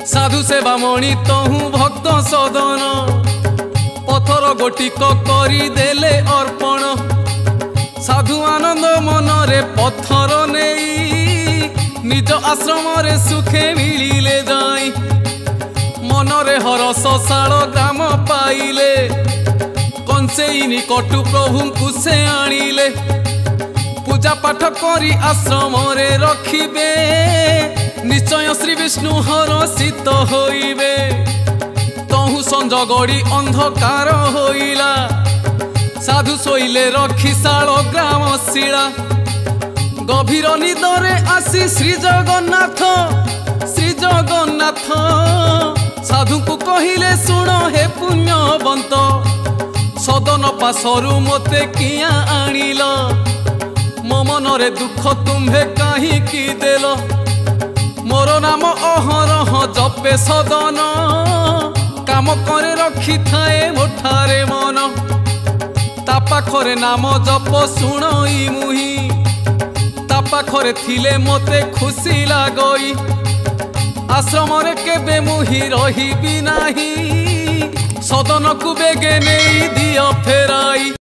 साधु सेवा मणि तहु भक्त सदन पथर गोटिक करी देले अर्पण साधु आनंद मनरे पत्थर नहीं निज आश्रम रे सुखे मिलिले जाई मनरे हरस शाल ग्राम पाइले कंसेई कटु प्रभु को से आनिले पूजा पाठ करी आश्रम रे रखिबे निश्चय श्री विष्णु हरषित होइबे तहु संज गड़ी अंधकार होइला साधु शोइले रखी शाल ग्राम शिला गभीर निदरे आसी श्री जगन्नाथ साधु को कहिले शुण हे पुण्यवंत सदन पासरु मते किया आनिल मो मनरे दुख तुम्हे कहीं की देल मोर नाम अहरह जपे सदन काम करे रखी थाए मोठारे मन ता पाखरे नाम जप शुणई मुही ता पाखरे थिले मते खुशी लागई आश्रम रे केबे मुही रही भी नाही सदन को बेगे नहीं दियो फेराई।